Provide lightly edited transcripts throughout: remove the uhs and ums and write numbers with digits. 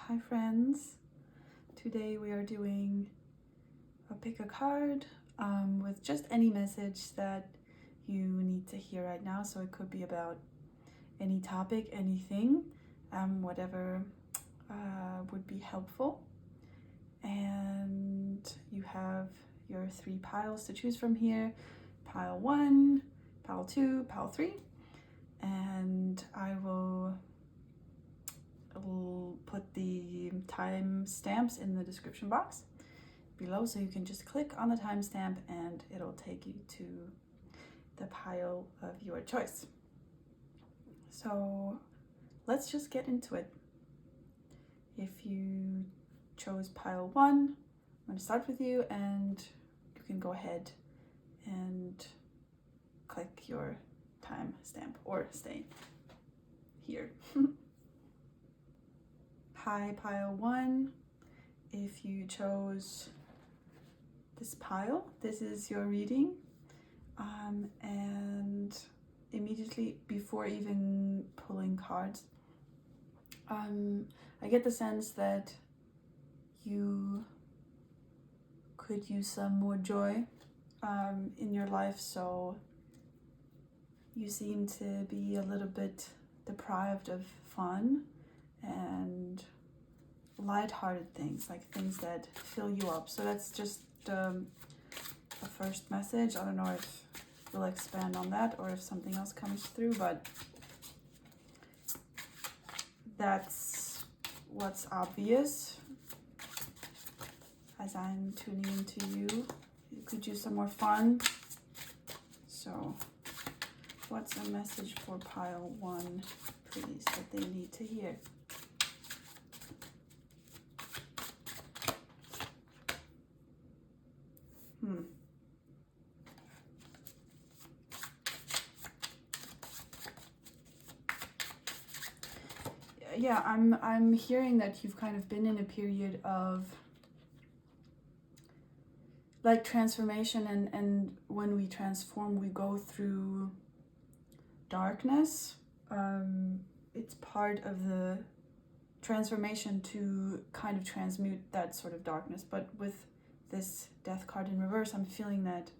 Hi friends, today we are doing a pick a card with just any message that you need to hear right now. So it could be about any topic, anything, whatever would be helpful. And you have your 3 piles to choose from here: pile 1, pile 2, pile 3, and I will put the time stamps in the description box below, so you can just click on the timestamp and it'll take you to the pile of your choice. So let's just get into it. If you chose pile 1, I'm going to start with you, and you can go ahead and click your timestamp or stay here. Hi, pile 1. If you chose this pile, this is your reading. And immediately before even pulling cards, I get the sense that you could use some more joy in your life. So you seem to be a little bit deprived of fun and light-hearted things, like things that fill you up. So that's just the first message. I don't know if you'll expand on that or if something else comes through, but that's what's obvious as I'm tuning into you. You could use some more fun. So what's a message for pile 1, please, that they need to hear? Yeah, I'm hearing that you've kind of been in a period of like transformation, and when we transform, we go through darkness. It's part of the transformation to kind of transmute that sort of darkness. But with this death card in reverse, I'm feeling that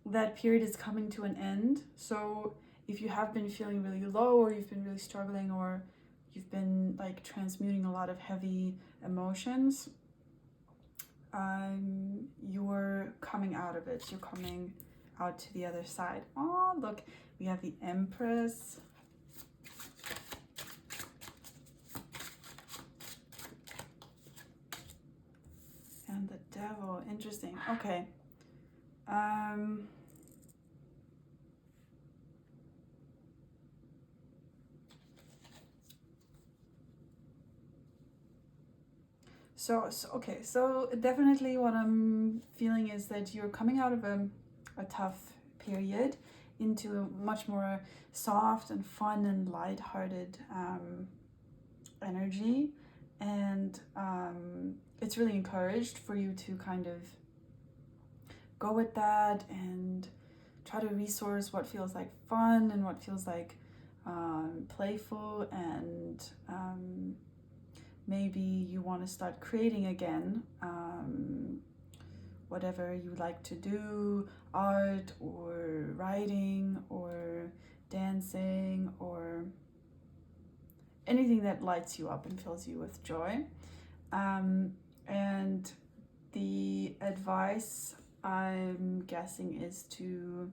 that period is coming to an end. So if you have been feeling really low, or you've been really struggling, or you've been like transmuting a lot of heavy emotions, you're coming out of it. You're coming out to the other side. Oh, look, we have the Empress. And the Devil. Interesting. Okay. So definitely what I'm feeling is that you're coming out of a tough period into a much more soft and fun and light-hearted energy, and it's really encouraged for you to kind of go with that and try to resource what feels like fun and what feels like playful, and maybe you want to start creating again, whatever you like to do, art or writing or dancing or anything that lights you up and fills you with joy. And the advice, I'm guessing, is to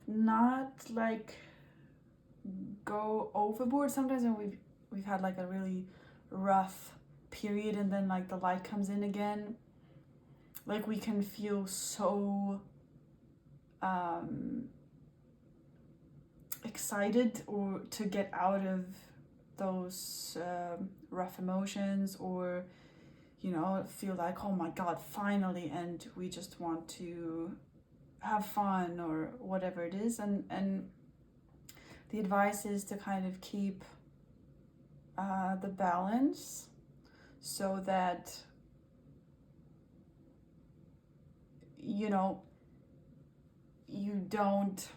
not like go overboard. Sometimes when we've had like a really rough period and then like the light comes in again, like we can feel so excited or to get out of those rough emotions, or feel like, oh my god, finally, and we just want to have fun or whatever it is, and the advice is to kind of keep the balance, so that you don't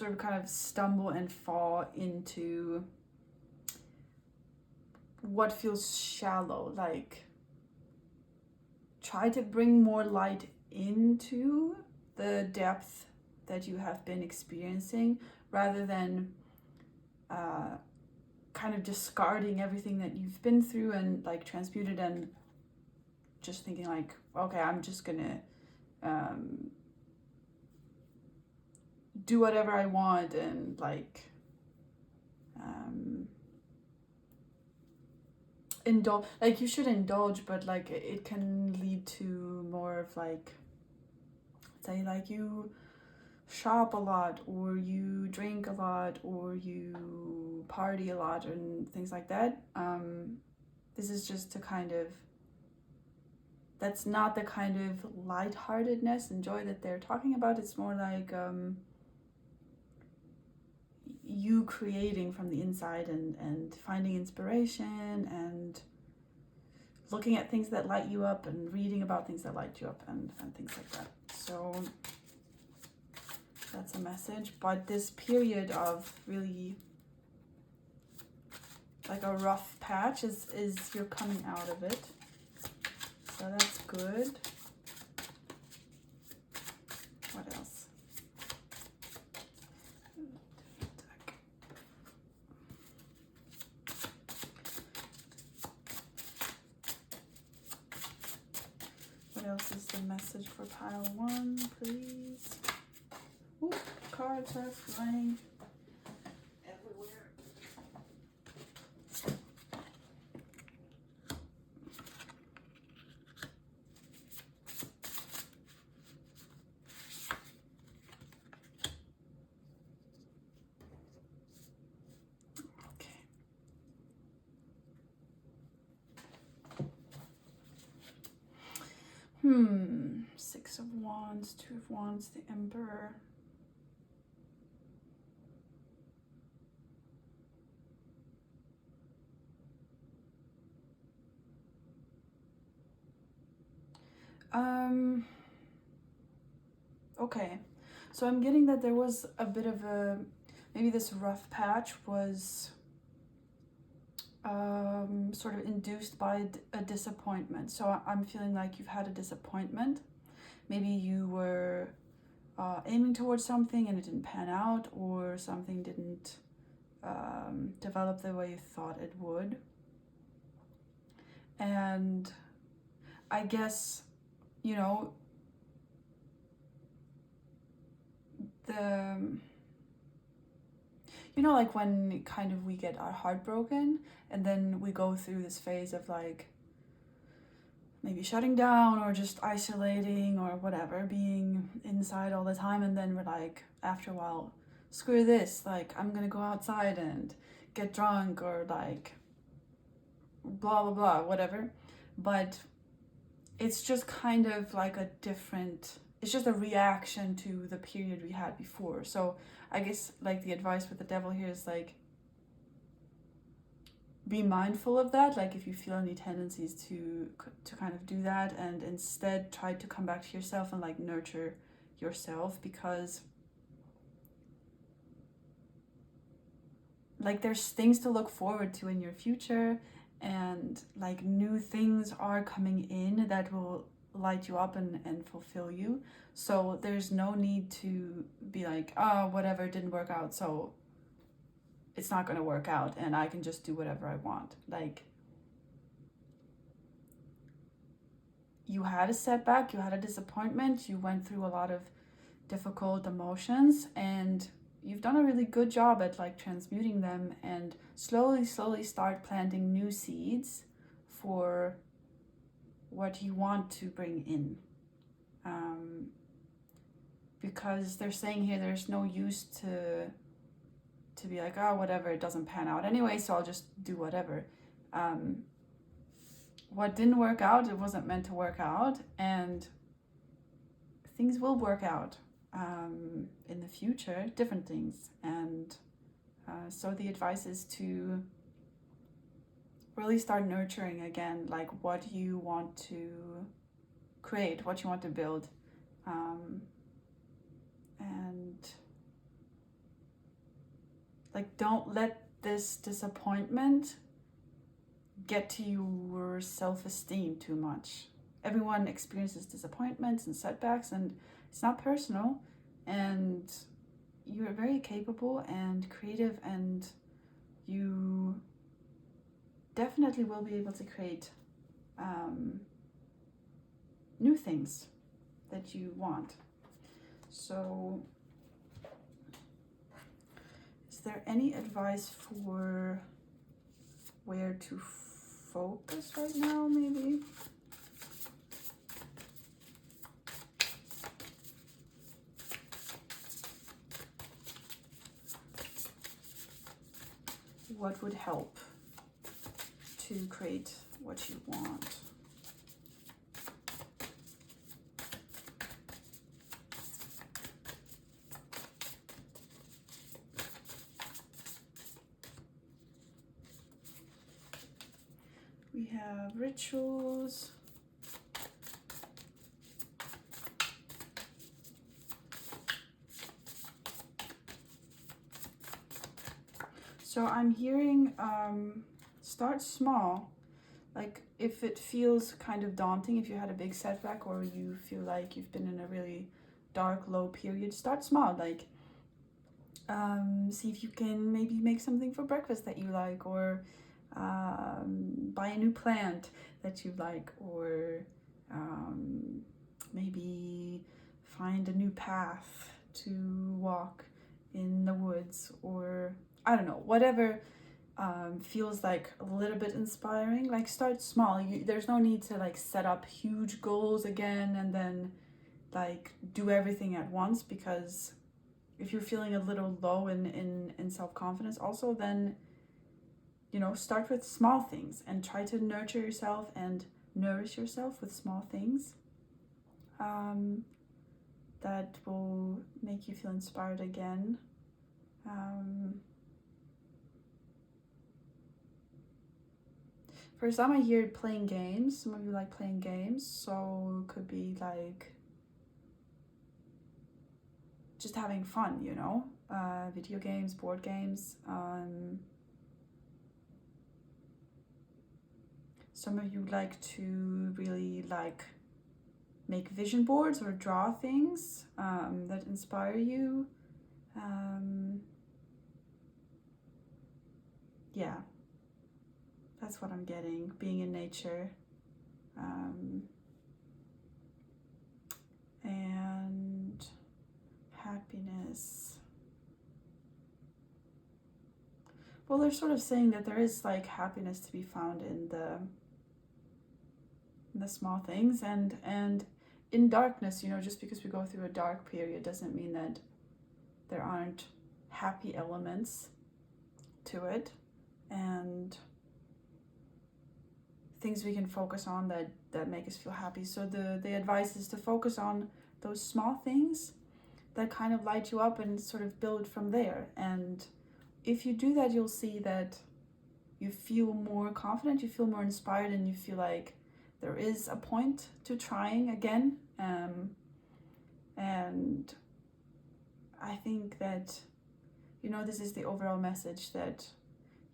sort of kind of stumble and fall into what feels shallow. Like, try to bring more light into the depth that you have been experiencing, rather than kind of discarding everything that you've been through and like transmute it and just thinking like, okay, I'm just gonna do whatever I want and like indulge. Like, you should indulge, but like it can lead to more of like, say like you shop a lot, or you drink a lot, or you party a lot and things like that. This is just to kind of, that's not the kind of lightheartedness and joy that they're talking about. It's more like you creating from the inside and finding inspiration and looking at things that light you up and reading about things that light you up and things like that. So that's a message. But this period of really like a rough patch is you're coming out of it. So that's good. What else? What else is the message for pile 1, please? Ooh, cards are flying everywhere. Okay. 6 of Wands, 2 of Wands, the Emperor. Okay, so I'm getting that there was a bit of a, maybe this rough patch was sort of induced by a disappointment. So I'm feeling like you've had a disappointment. Maybe you were aiming towards something and it didn't pan out, or something didn't develop the way you thought it would. And I guess, you know, like when kind of we get our heart broken and then we go through this phase of like maybe shutting down or just isolating or whatever, being inside all the time, and then we're like, after a while, screw this, like I'm gonna go outside and get drunk, or like blah blah blah, whatever. But it's just kind of like a different, it's just a reaction to the period we had before. So I guess like the advice with the Devil here is like, be mindful of that. Like if you feel any tendencies to kind of do that, and instead try to come back to yourself and like nurture yourself, because like there's things to look forward to in your future, and like new things are coming in that will light you up and fulfill you. So there's no need to be like, oh, whatever, didn't work out, so it's not going to work out and I can just do whatever I want. Like, you had a setback, you had a disappointment, you went through a lot of difficult emotions, and you've done a really good job at like transmuting them, and slowly start planting new seeds for what you want to bring in. Because they're saying here there's no use to be like, oh, whatever, it doesn't pan out anyway, so I'll just do whatever. What didn't work out, it wasn't meant to work out, and things will work out in the future, different things. And so the advice is to really start nurturing again, like what you want to create, what you want to build. And Like, don't let this disappointment get to your self-esteem too much. Everyone experiences disappointments and setbacks, and it's not personal, and you're very capable and creative, and you definitely will be able to create new things that you want. So, is there any advice for where to focus right now, maybe? What would help to create what you want? We have rituals. So I'm hearing start small. Like, if it feels kind of daunting, if you had a big setback or you feel like you've been in a really dark, low period, start small. Like, see if you can maybe make something for breakfast that you like, or buy a new plant that you like, or maybe find a new path to walk in the woods, or I don't know, whatever feels like a little bit inspiring. Like, start small. There's no need to like set up huge goals again and then like do everything at once, because if you're feeling a little low in self-confidence also, then start with small things and try to nurture yourself and nourish yourself with small things that will make you feel inspired again. For some, I hear playing games. Some of you like playing games, so it could be like just having fun, video games, board games. Some of you like to really like make vision boards or draw things that inspire you. Yeah, that's what I'm getting. Being in nature. And happiness. Well, they're sort of saying that there is like happiness to be found in the small things, and in darkness. Just because we go through a dark period doesn't mean that there aren't happy elements to it, and things we can focus on that make us feel happy. So the advice is to focus on those small things that kind of light you up and sort of build from there. And if you do that, you'll see that you feel more confident, you feel more inspired, and you feel like there is a point to trying again. And I think that, this is the overall message that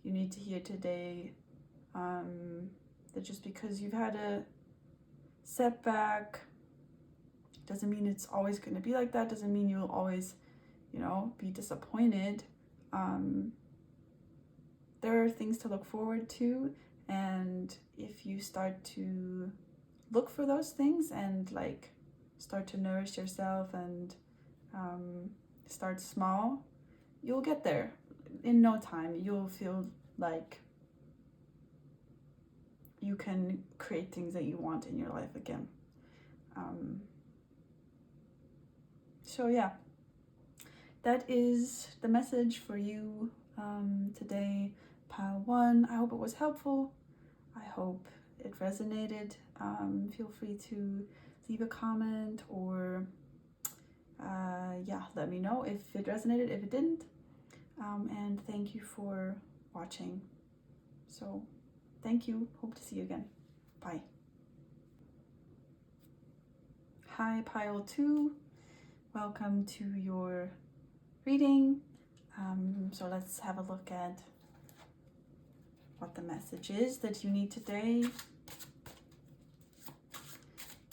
you need to hear today. That just because you've had a setback doesn't mean it's always going to be like that. Doesn't mean you'll always, be disappointed. There are things to look forward to, and if you start to look for those things and like start to nourish yourself and start small, you'll get there in no time. You'll feel like you can create things that you want in your life again. So yeah, that is the message for you today, pile 1. I hope it was helpful. I hope it resonated. Feel free to leave a comment or let me know if it resonated, if it didn't. And thank you for watching. So thank you. Hope to see you again. Bye. Hi, pile 2. Welcome to your reading. So let's have a look at what the message is that you need today.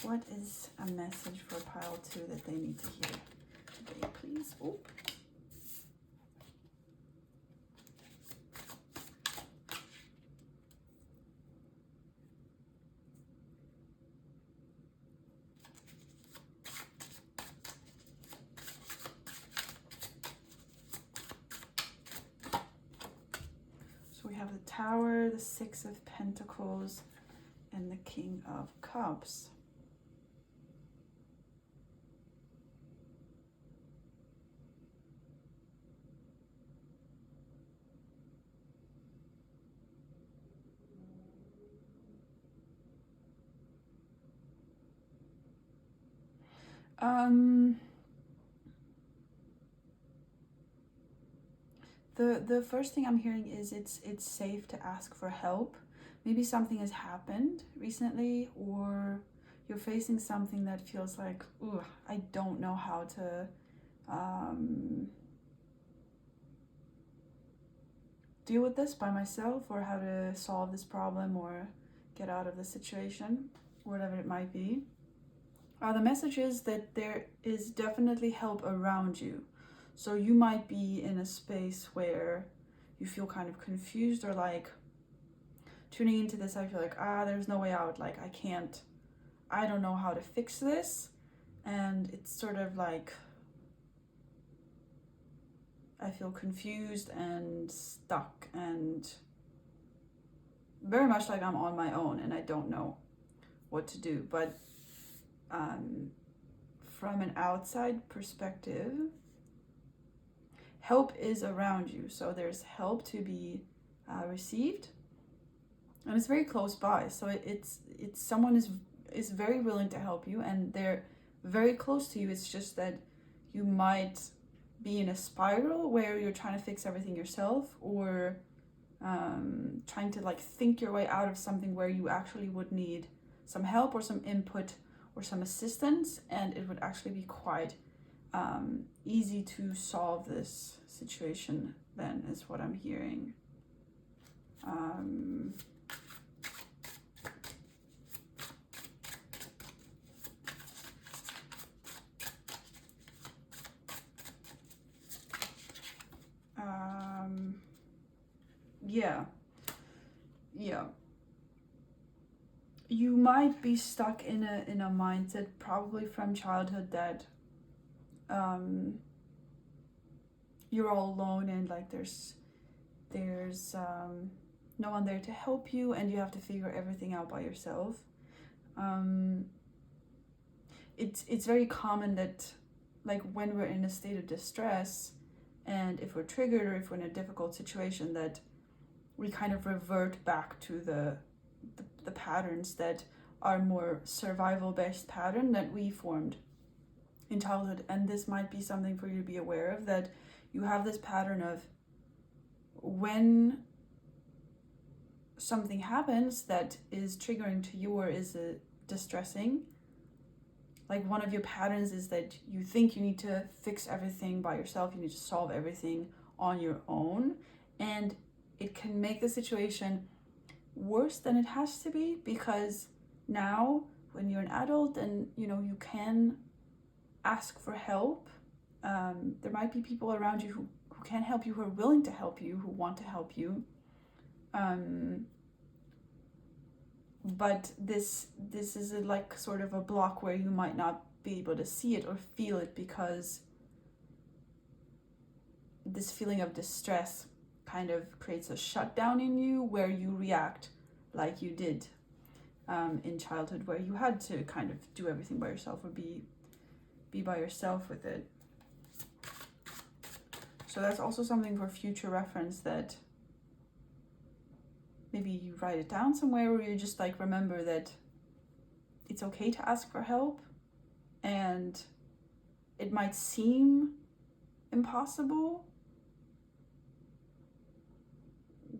What is a message for pile 2 that they need to hear today, please? Oh. So we have the Tower, the 6 of Pentacles, and the King of Cups. The first thing I'm hearing is it's safe to ask for help. Maybe something has happened recently, or you're facing something that feels like, ooh, I don't know how to deal with this by myself, or how to solve this problem or get out of the situation, whatever it might be. The message is that there is definitely help around you. So you might be in a space where you feel kind of confused, or like tuning into this, I feel like, there's no way out. Like, I don't know how to fix this. And it's sort of like, I feel confused and stuck and very much like I'm on my own and I don't know what to do. But from an outside perspective, help is around you. So there's help to be received, and it's very close by. So it's someone is very willing to help you, and they're very close to you. It's just that you might be in a spiral where you're trying to fix everything yourself, or trying to like think your way out of something where you actually would need some help or some input or some assistance, and it would actually be quite easy to solve this situation then, is what I'm hearing. Yeah. You might be stuck in a mindset, probably from childhood, that you're all alone, and like there's no one there to help you, and you have to figure everything out by yourself. It's very common that, like, when we're in a state of distress, and if we're triggered or if we're in a difficult situation, that we kind of revert back to the patterns that are more survival-based pattern that we formed in childhood. And this might be something for you to be aware of, that you have this pattern of, when something happens that is triggering to you or is distressing, like one of your patterns is that you think you need to fix everything by yourself, you need to solve everything on your own, and it can make the situation worse than it has to be, because now when you're an adult and you can ask for help, there might be people around you who can help you, who are willing to help you, who want to help you, but this is like sort of a block where you might not be able to see it or feel it, because this feeling of distress kind of creates a shutdown in you, where you react like you did in childhood, where you had to kind of do everything by yourself, or be by yourself with it. So that's also something for future reference, that maybe you write it down somewhere, or you just like remember that it's okay to ask for help, and it might seem impossible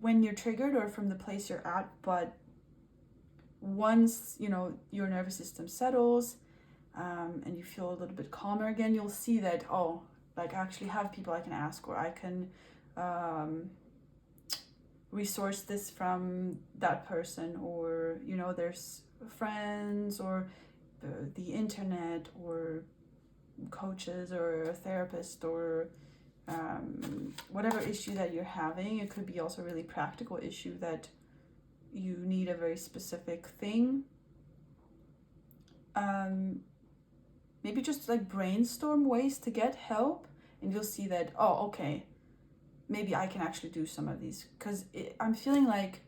when you're triggered or from the place you're at, but once your nervous system settles, and you feel a little bit calmer again, you'll see that, oh, like actually have people I can ask, or I can resource this from that person, or you know, there's friends or the internet or coaches or a therapist or whatever issue that you're having. It could be also a really practical issue that you need a very specific thing. Maybe just like brainstorm ways to get help, and you'll see that, oh, okay, maybe I can actually do some of these, because I'm feeling like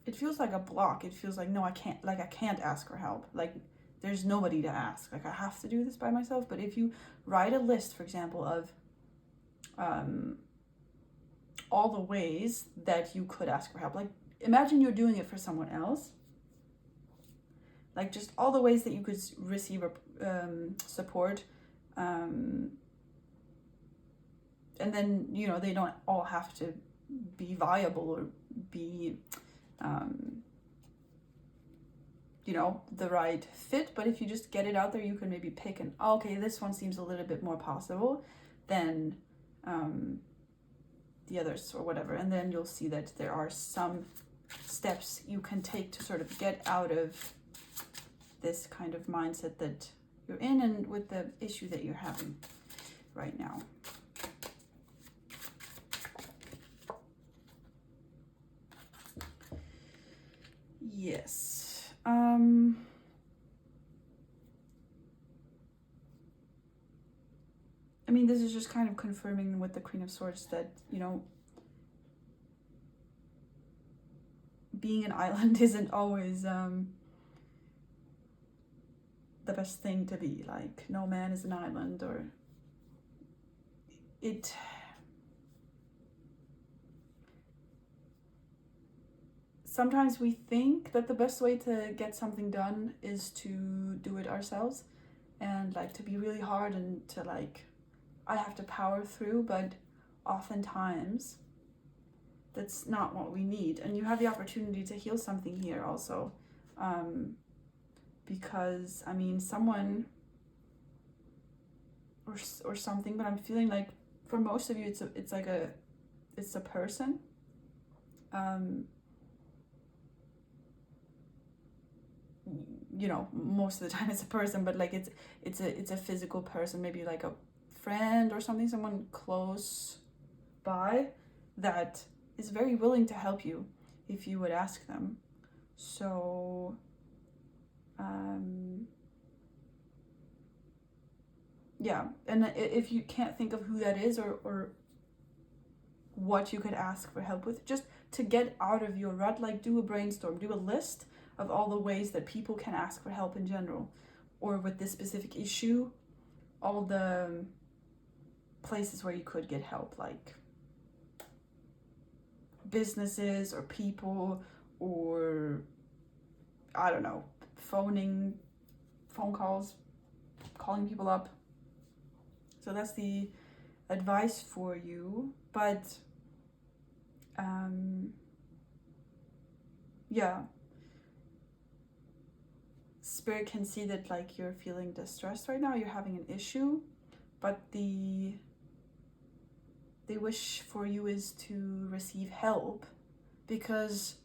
it feels like a block. It feels like, no, I can't ask for help. Like there's nobody to ask. Like I have to do this by myself. But if you write a list, for example, of all the ways that you could ask for help, like imagine you're doing it for someone else, like just all the ways that you could receive support, and then, you know, they don't all have to be viable or be you know, the right fit. But if you just get it out there, you can maybe pick and, oh, okay, this one seems a little bit more possible than the others or whatever. And then you'll see that there are some steps you can take to sort of get out of this kind of mindset that you're in, and with the issue that you're having right now. Yes. I mean, this is just kind of confirming with the Queen of Swords that, you know, being an island isn't always the best thing to be. Like, no man is an island, or it... Sometimes we think that the best way to get something done is to do it ourselves, and like to be really hard and to like, I have to power through, but oftentimes that's not what we need. And you have the opportunity to heal something here also, because I mean, someone or something, but I'm feeling like for most of you it's a person. You know, most of the time it's a person, but like it's a physical person, maybe like a friend or something, someone close by that is very willing to help you if you would ask them. So yeah, and if you can't think of who that is or what you could ask for help with, just to get out of your rut, like do a brainstorm, do a list of all the ways that people can ask for help in general, or with this specific issue, all the places where you could get help, like businesses or people, or I don't know, phone calls, calling people up. So that's the advice for you. But yeah, Spirit can see that like you're feeling distressed right now, you're having an issue, but the wish for you is to receive help, because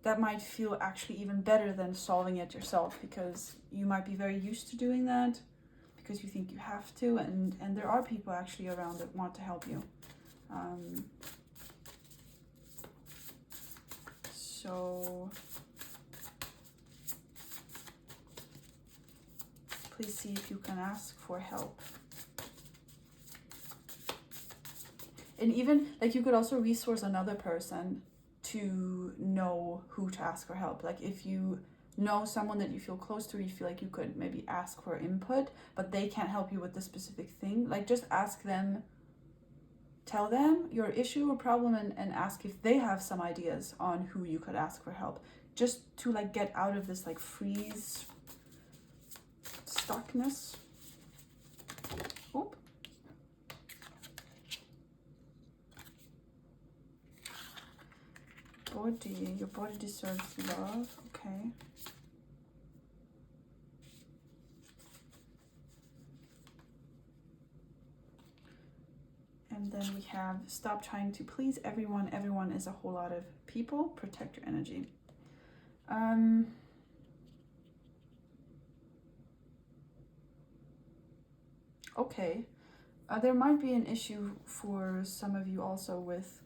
that might feel actually even better than solving it yourself, because you might be very used to doing that because you think you have to, and there are people actually around that want to help you. So please see if you can ask for help. And even like you could also resource another person to know who to ask for help. Like if you know someone that you feel close to, you feel like you could maybe ask for input, but they can't help you with the specific thing, like just ask them, tell them your issue or problem, and ask if they have some ideas on who you could ask for help, just to like get out of this like freeze stuckness. Oop. Body, your body deserves love. Okay. And then we have stop trying to please everyone. Everyone is a whole lot of people. Protect your energy. Okay. There might be an issue for some of you also with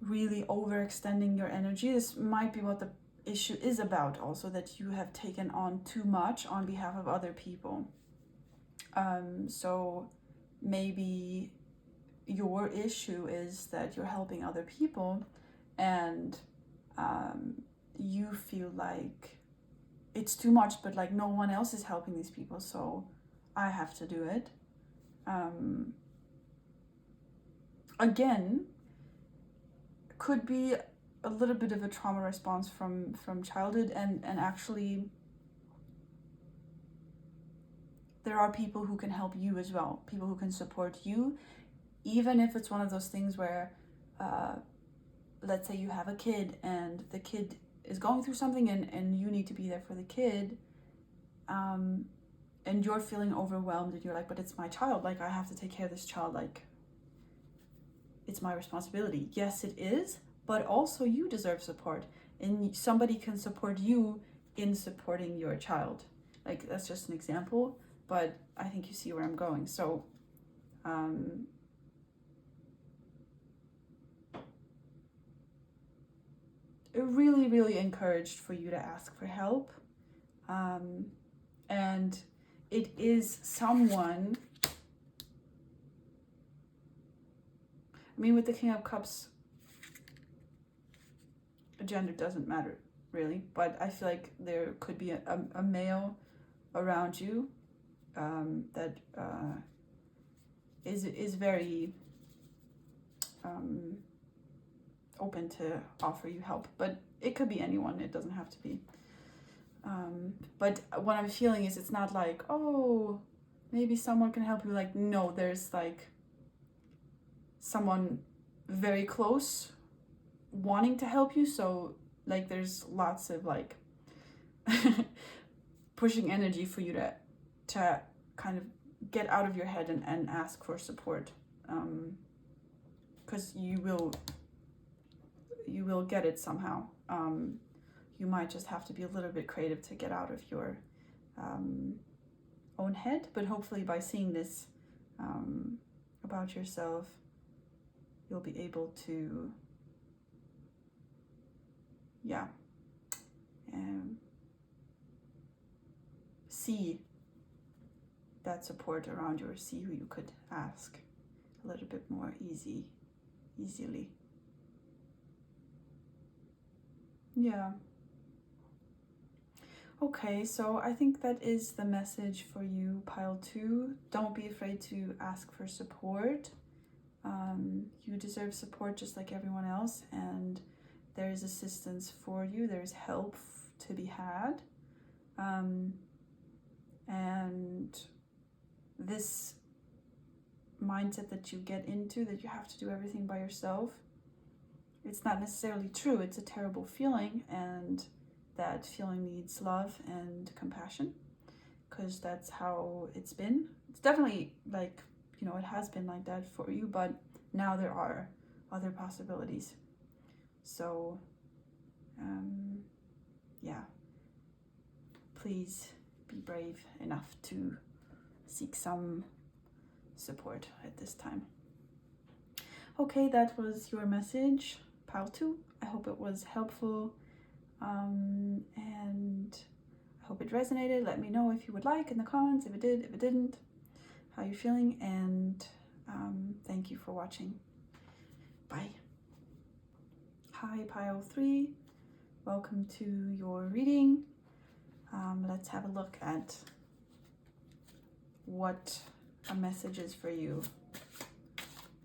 really overextending your energy. This might be what the issue is about also, that you have taken on too much on behalf of other people. So maybe your issue is that you're helping other people and you feel like it's too much, but like no one else is helping these people, so I have to do it. Again, could be a little bit of a trauma response from childhood, and actually there are people who can help you as well, people who can support you, even if it's one of those things where let's say you have a kid and the kid is going through something and you need to be there for the kid, and you're feeling overwhelmed and you're like, but it's my child, like I have to take care of this child, like it's my responsibility. Yes, it is, but also you deserve support, and somebody can support you in supporting your child. Like, that's just an example, but I think you see where I'm going. So really, really encouraged for you to ask for help. And it is someone, I mean, with the King of Cups, gender doesn't matter really, but I feel like there could be a male around you that is very open to offer you help, but it could be anyone, it doesn't have to be. But what I'm feeling is it's not like, oh, maybe someone can help you. Like, no, there's like someone very close wanting to help you. So like there's lots of like pushing energy for you to kind of get out of your head and ask for support. Because you will get it somehow. You might just have to be a little bit creative to get out of your own head, but hopefully by seeing this about yourself, you'll be able to, see that support around you, or see who you could ask a little bit more easily. Yeah. Okay, so I think that is the message for you, pile 2. Don't be afraid to ask for support. You deserve support just like everyone else, and there is assistance for you. There's help to be had. And this mindset that you get into, that you have to do everything by yourself, it's not necessarily true. It's a terrible feeling, and that feeling needs love and compassion, because that's how it's been. It's definitely like, it has been like that for you, but now there are other possibilities. So, please be brave enough to seek some support at this time. Okay, that was your message, pile 2. I hope it was helpful, and I hope it resonated. Let me know if you would like in the comments, if it did, if it didn't, how you're feeling, and thank you for watching. Bye. Hi, pile 3. Welcome to your reading. Let's have a look at what a message is for you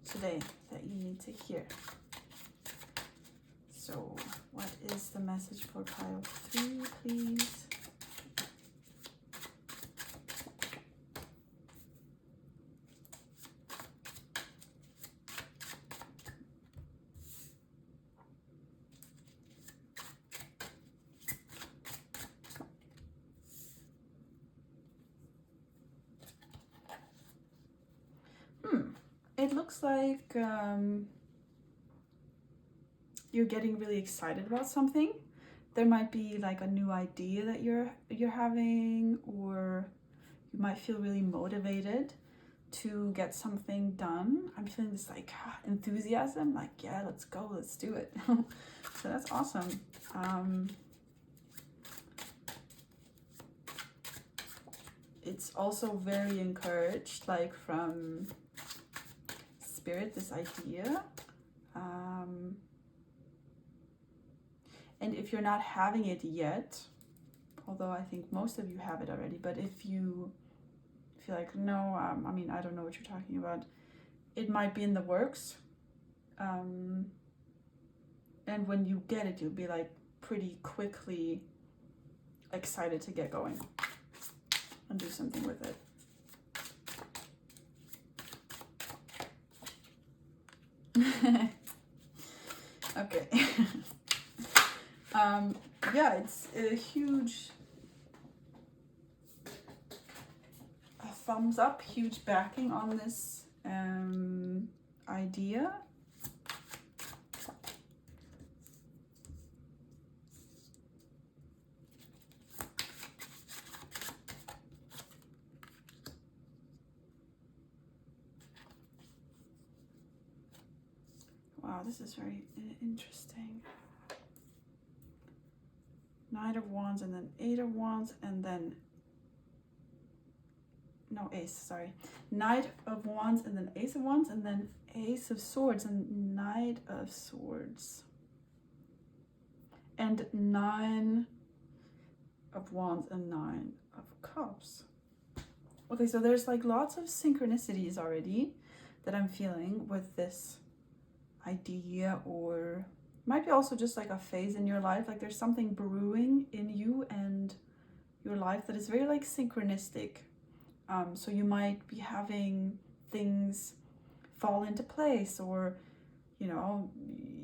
today that you need to hear. So, what is the message for pile 3, please? it looks like you're getting really excited about something. There might be like a new idea that you're having, or you might feel really motivated to get something done. I'm feeling this like enthusiasm, like, yeah, let's go, let's do it. So that's awesome. It's also very encouraged, like from Spirit, this idea. And if you're not having it yet, although I think most of you have it already, but if you feel like, no, I mean, I don't know what you're talking about, it might be in the works. And when you get it, you'll be like pretty quickly excited to get going and do something with it. Okay. Yeah, it's a huge thumbs up, huge backing on this idea. Wow, this is very interesting. Knight of Wands and then Eight of Wands and then, no, Ace, sorry. Knight of Wands and then Ace of Wands and then Ace of Swords and Knight of Swords. And Nine of Wands and Nine of Cups. Okay, so there's like lots of synchronicities already that I'm feeling with this idea, or might be also just like a phase in your life. Like there's something brewing in you and your life that is very like synchronistic. So you might be having things fall into place, or, you know,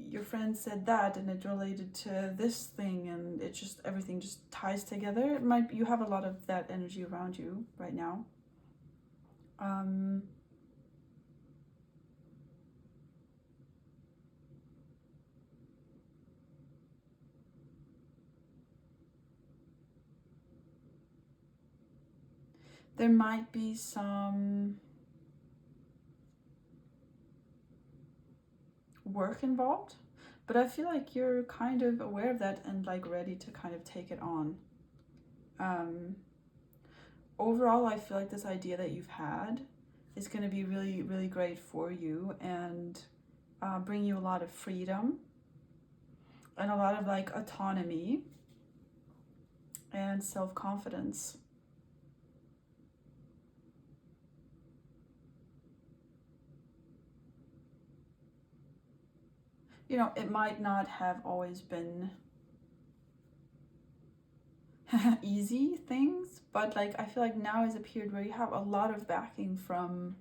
your friend said that and it related to this thing and it just, everything just ties together. It might, you have a lot of that energy around you right now. There might be some work involved, but I feel like you're kind of aware of that and like ready to kind of take it on. Overall, I feel like this idea that you've had is going to be really, really great for you and bring you a lot of freedom and a lot of like autonomy and self-confidence. You know, it might not have always been easy things, but like I feel like now is a period where you have a lot of backing from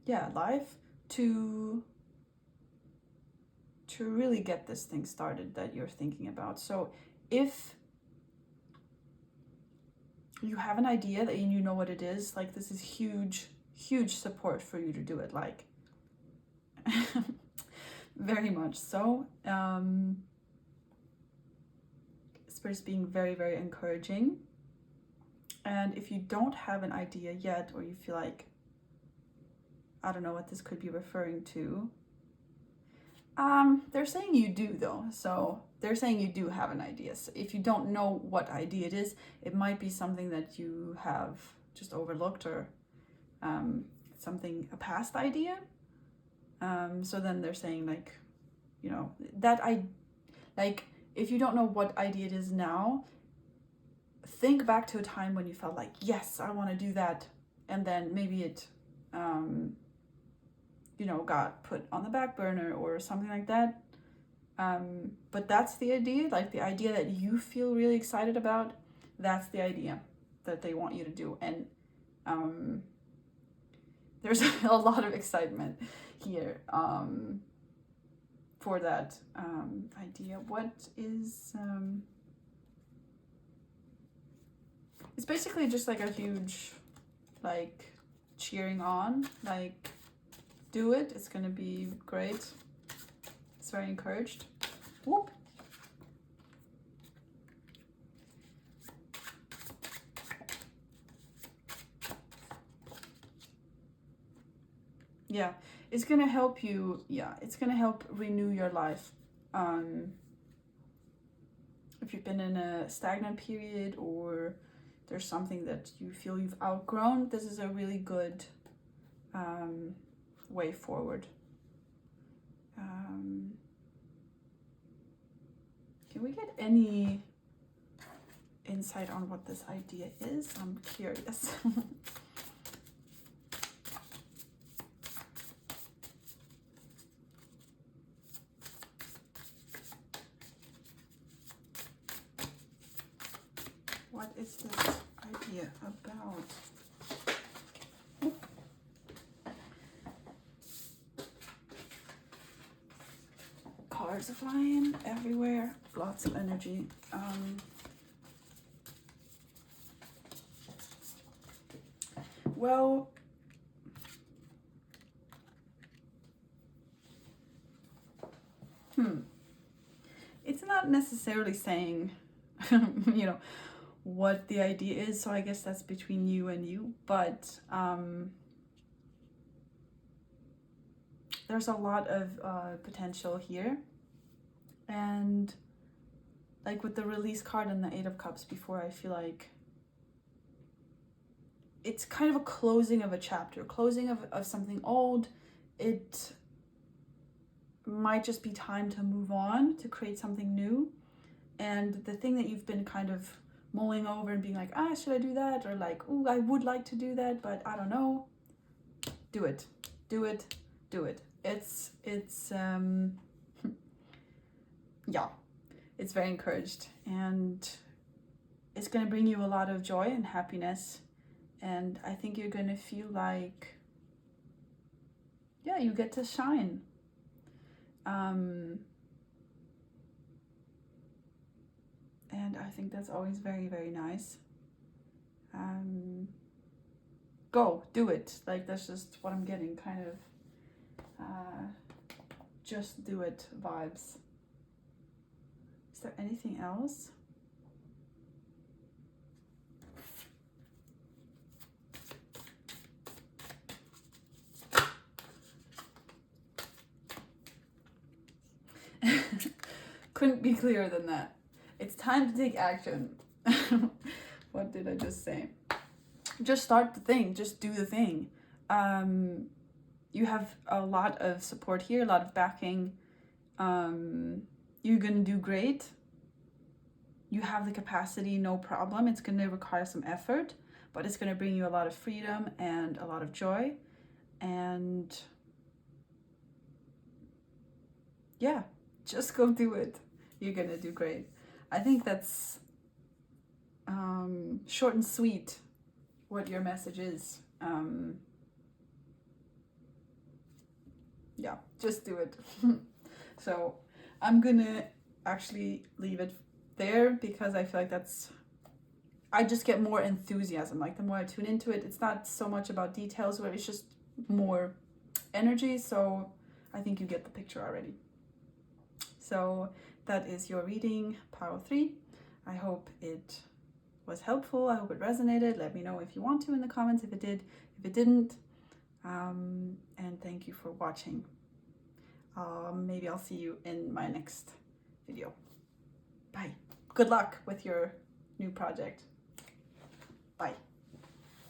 life to really get this thing started that you're thinking about. So if you have an idea that you know what it is, like this is huge support for you to do it, like very much so. Spirit's being very, very encouraging. And if you don't have an idea yet, or you feel like, I don't know what this could be referring to, they're saying you do though. So they're saying you do have an idea. So if you don't know what idea it is, it might be something that you have just overlooked, or something, a past idea. So then they're saying like, you know, that like, if you don't know what idea it is now, think back to a time when you felt like, yes, I want to do that. And then maybe it, you know, got put on the back burner or something like that. But that's the idea, like the idea that you feel really excited about, that's the idea that they want you to do. And there's a lot of excitement here for that idea. What is, it's basically just like a huge like cheering on, like, do it, it's gonna be great. It's very encouraged. Whoop. Yeah, it's gonna help you. Yeah, it's gonna help renew your life. If you've been in a stagnant period or there's something that you feel you've outgrown, this is a really good way forward. Can we get any insight on what this idea is? I'm curious. What is this idea about? Cards are flying everywhere, lots of energy. Well, it's not necessarily saying, you know, what the idea is, so I guess that's between you and you, but there's a lot of potential here. And like with the release card and the Eight of Cups before, I feel like it's kind of a closing of a chapter, closing of something old. It might just be time to move on, to create something new. And the thing that you've been kind of mulling over and being like, should I do that? Or like, oh, I would like to do that, but I don't know. Do it. Do it. Do it. It's yeah, it's very encouraged, and it's going to bring you a lot of joy and happiness. And I think you're going to feel like, yeah, you get to shine. And I think that's always very, very nice. Go, do it. Like, that's just what I'm getting, kind of just do it vibes. Is there anything else? Couldn't be clearer than that. It's time to take action. What did I just say? Just start the thing. Just do the thing. You have a lot of support here, a lot of backing. You're gonna do great. You have the capacity, no problem. It's gonna require some effort, but it's gonna bring you a lot of freedom and a lot of joy. And yeah, just go do it. You're gonna do great. I think that's short and sweet what your message is. Yeah, just do it. So I'm gonna actually leave it there because I feel like I just get more enthusiasm. Like the more I tune into it, it's not so much about details, but it's just more energy. So I think you get the picture already. So that is your reading, Pile 3. I hope it was helpful. I hope it resonated. Let me know if you want to in the comments, if it did, if it didn't. And thank you for watching. Maybe I'll see you in my next video. Bye. Good luck with your new project. Bye.